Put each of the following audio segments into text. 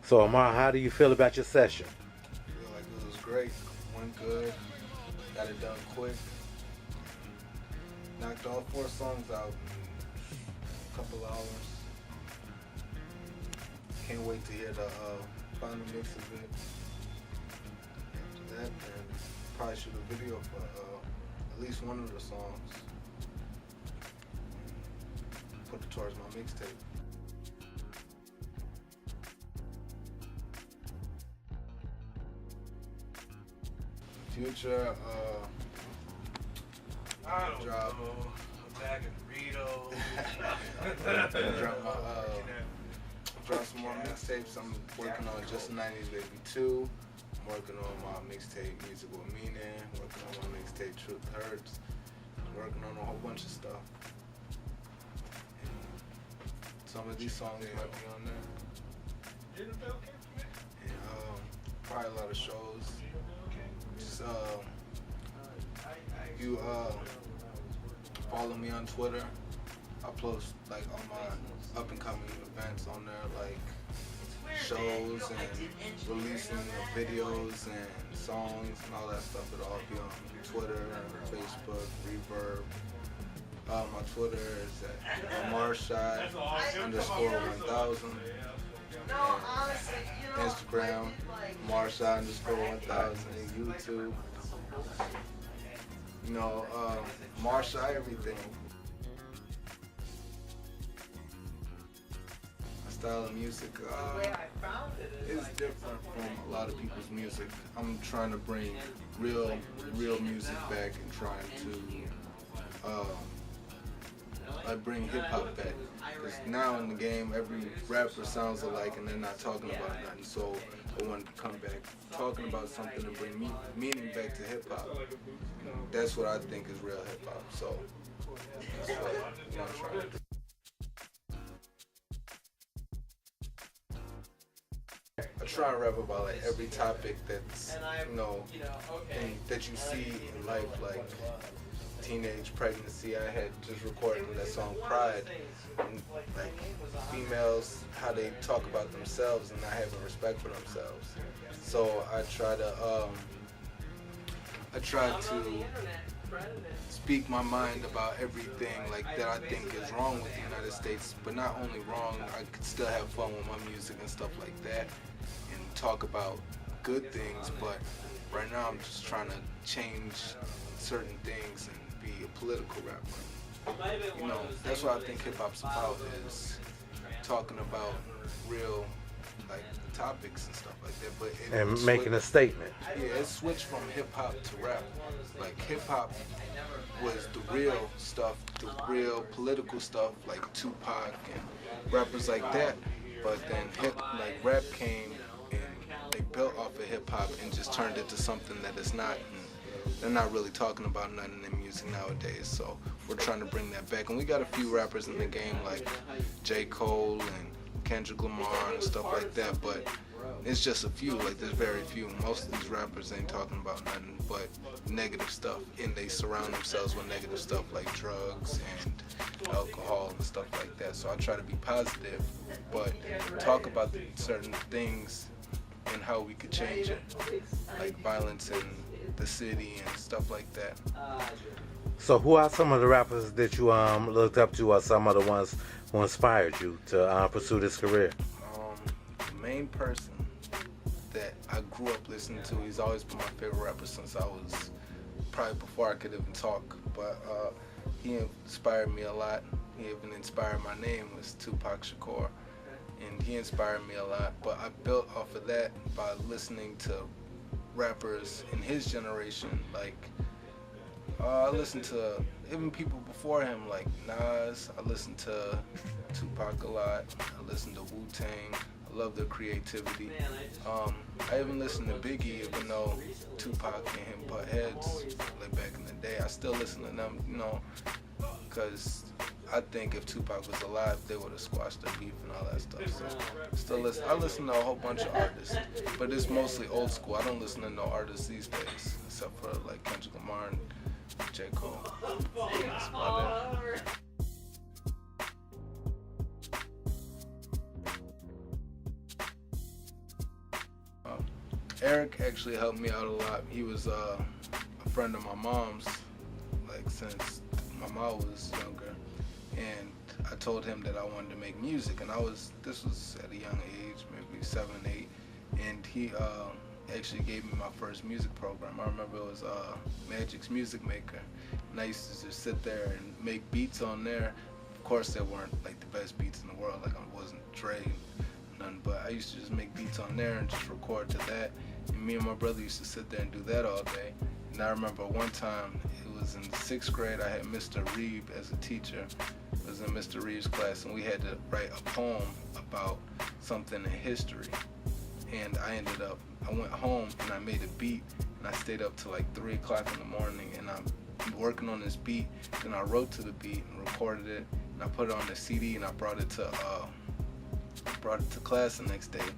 So Amar, how do you feel about your session? I feel like it was great. Went good. Got it done quick. Knocked all 4 songs out in a couple hours. Can't wait to hear the final mix of it. After that, then probably shoot a video for at least one of the songs. Put it towards my mixtape. Future, I don't drop. know. A bag of Doritos. Drop some more mixtapes. I'm working on Just 90s Baby 2. I'm working on my mixtape Music with Meaning. Working on my mixtape Truth Hurts. Working on a whole bunch of stuff. And some of these songs might be on there. And probably a lot of shows. Just you follow me on Twitter. I post like all my up and coming events on there, like shows and releasing videos and songs and all that stuff. It'll all be on Twitter, Facebook, Reverb. My Twitter is at AmarChi _1000. And Instagram, AmarChi _1000. And YouTube. You know, AmarChi everything. My style of music is different from a lot of people's music. I'm trying to bring real music back and trying to I bring hip hop back. Because now in the game, every rapper sounds alike and they're not talking about nothing. So I wanted to come back talking about something and bring meaning back to hip hop. That's what I think is real hip hop. So that's what I'm trying to do. I try and rap about like every topic that's, you know, that you see in life, like teenage pregnancy. I had just recorded that song Pride, and like females, how they talk about themselves and not having respect for themselves. So I try to speak my mind about everything like that I think is wrong with the United States, but not only wrong, I could still have fun with my music and stuff like that and talk about good things. But right now I'm just trying to change certain things and be a political rapper. You know, that's what I think hip hop's about, is talking about real like topics and stuff like that. But And making a statement. Yeah, it switched from hip hop to rap. Like hip hop was the real stuff, the real political stuff, like Tupac and rappers like that. But then rap came and they built off of hip hop and just turned it to something that it's not. And they're not really talking about nothing in music nowadays. So we're trying to bring that back. And we got a few rappers in the game like J. Cole and Kendrick Lamar and stuff like that. But it's just a few, like there's very few. Most of these rappers ain't talking about nothing but negative stuff, and they surround themselves with negative stuff like drugs and alcohol and stuff like that. So I try to be positive, but talk about certain things and how we could change it, like violence in the city and stuff like that. So who are some of the rappers that you looked up to, or some of the ones who inspired you to pursue this career? The main person that I grew up listening to, he's always been my favorite rapper since I was probably before I could even talk, but he inspired me a lot. He even inspired my name, was Tupac Shakur, and he inspired me a lot. But I built off of that by listening to rappers in his generation. Like I listened to even people before him, like Nas. I listened to Tupac a lot. I listened to Wu-Tang. I love their creativity. I even listened to Biggie, even though Tupac and him butt heads like back in the day. I still listen to them, you know, because I think if Tupac was alive, they would have squashed the beef and all that stuff. So still listen. I listen to a whole bunch of artists, but it's mostly old school. I don't listen to no artists these days, except for like Kendrick Lamar and J. Cole. That's about it. Eric actually helped me out a lot. He was a friend of my mom's, like since my mom was younger, and I told him that I wanted to make music, and this was at a young age, maybe 7, 8, and he actually gave me my first music program. I remember it was Magic's Music Maker, and I used to just sit there and make beats on there. Of course, they weren't like the best beats in the world, like I wasn't Dre, none, but I used to just make beats on there and just record to that. And me and my brother used to sit there and do that all day. And I remember one time, it was in 6th grade, I had Mr. Reeb as a teacher. It was in Mr. Reeb's class, and we had to write a poem about something in history. And I went home and I made a beat, and I stayed up till like 3 o'clock in the morning, and I'm working on this beat. Then I wrote to the beat and recorded it, and I put it on the CD, and I brought it to class the next day.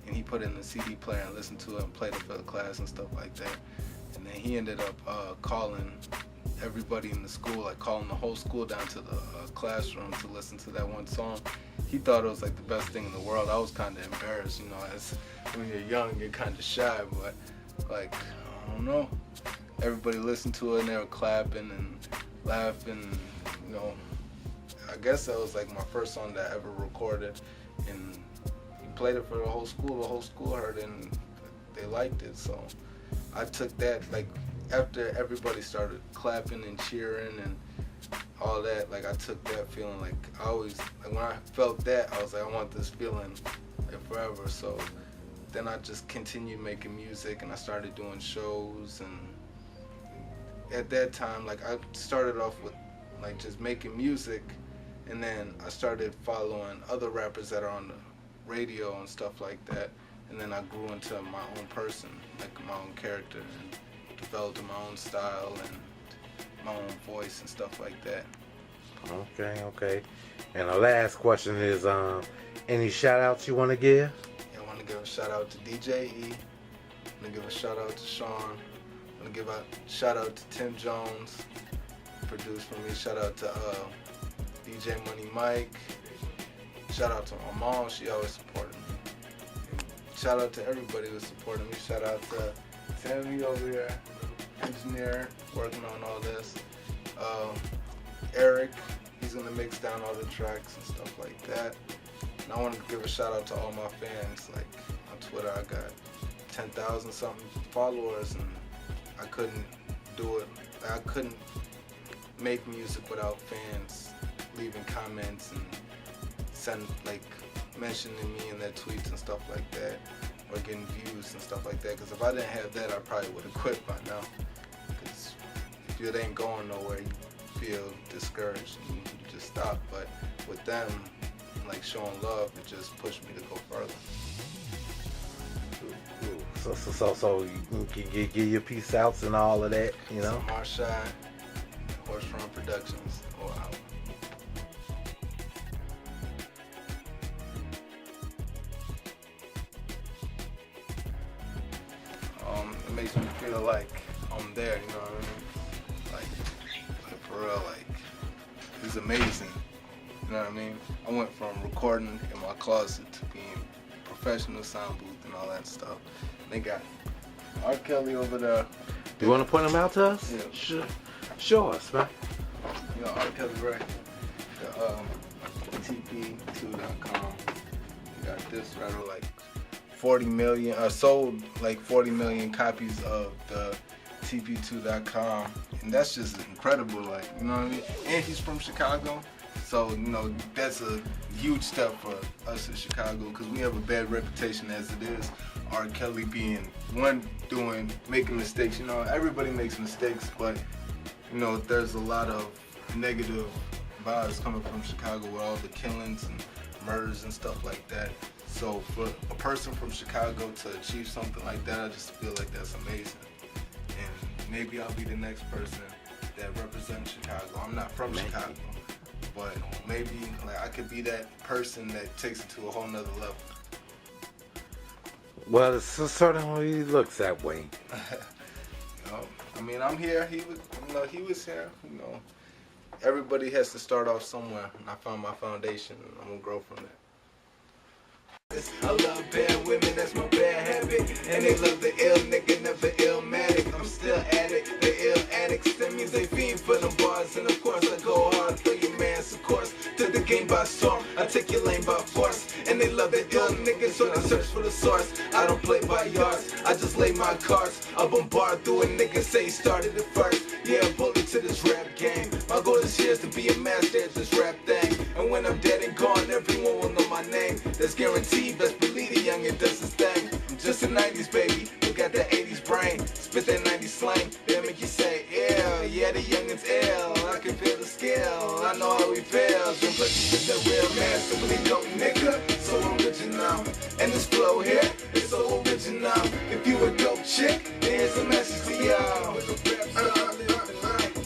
And he put it in the CD player and listened to it and played it for the class and stuff like that. And then he ended up calling everybody in the school, like calling the whole school down to the classroom to listen to that one song. He thought it was like the best thing in the world. I was kind of embarrassed, you know, as when you're young, you're kind of shy, but like, I don't know. Everybody listened to it and they were clapping and laughing, you know. I guess that was like my first song that I ever recorded, and he played it for the whole school heard it, and they liked it. So I took that, like, after everybody started clapping and cheering and all that, like, I took that feeling, like, I always, like, when I felt that, I was like, I want this feeling like forever. So then I just continued making music, and I started doing shows. And at that time, like, I started off with like just making music, and then I started following other rappers that are on the radio and stuff like that, and then I grew into my own person, like my own character, and developed my own style and my own voice and stuff like that. Okay. And the last question is, any shout outs you want to give? Yeah, I want to give a shout out to DJ E. I want to give a shout out to Shawn. I want to give a shout out to Tim Jones, produced for me. Shout out to DJ Money Mike. Shout out to my mom, she always supported me. And shout out to everybody who supported me. Shout out to Tammy over here, engineer, working on all this. Eric, he's gonna mix down all the tracks and stuff like that. And I want to give a shout out to all my fans. Like on Twitter, I got 10,000 something followers, and I couldn't do it. I couldn't make music without fans leaving comments and mentioning me in their tweets and stuff like that, or getting views and stuff like that. Because if I didn't have that, I probably would have quit by now. Because if it ain't going nowhere, you feel discouraged and you just stop. But with them, like, showing love, it just pushed me to go further. So you can give your peace outs and all of that, you know? Amar Chi, Horse Run Productions, or out. It makes me feel like I'm there, you know what I mean? Like for real, like, it's amazing, you know what I mean? I went from recording in my closet to being professional sound booth and all that stuff. They got R. Kelly over there. You want to point them out to us? Yeah. Sure. Show us, man. You know, R. Kelly record, the TP2.com. We got this rather like 40 million, sold like 40 million copies of the TP2.com, and that's just incredible, like, you know what I mean? And he's from Chicago, so, you know, that's a huge step for us in Chicago, because we have a bad reputation as it is. R. Kelly being making mistakes, you know, everybody makes mistakes, but, you know, there's a lot of negative vibes coming from Chicago with all the killings and murders and stuff like that. So for a person from Chicago to achieve something like that, I just feel like that's amazing. And maybe I'll be the next person that represents Chicago. I'm not from Chicago, but maybe like I could be that person that takes it to a whole nother level. Well, it certainly looks that way. You know, I mean, I'm here. He was here. You know, everybody has to start off somewhere, and I found my foundation, and I'm gonna grow from there. I love bad women, that's my bad habit. And they love the ill nigga, never illmatic. I'm still at it, the ill addicts. That means they fiend for them bars. And of course I go hard for your mans, of course. Took the game by storm, I take your lane by force. And they love the ill niggas, so they search for the source. I don't play by yards, I just lay my cards. I bombard through a nigga, say he started it first. Yeah, bully to this rap game. My goal this year is to be a master at this rap thing. And when I'm dead and gone, everyone will know my name. That's guaranteed, best believe the youngin' does his thing. I'm just a 90s baby, who got that 80s brain. Spit that 90s slang, that make you say, ill. Yeah, the youngin's ill, I can feel the skill. I know how he feels, and plus he's just a real man, so believe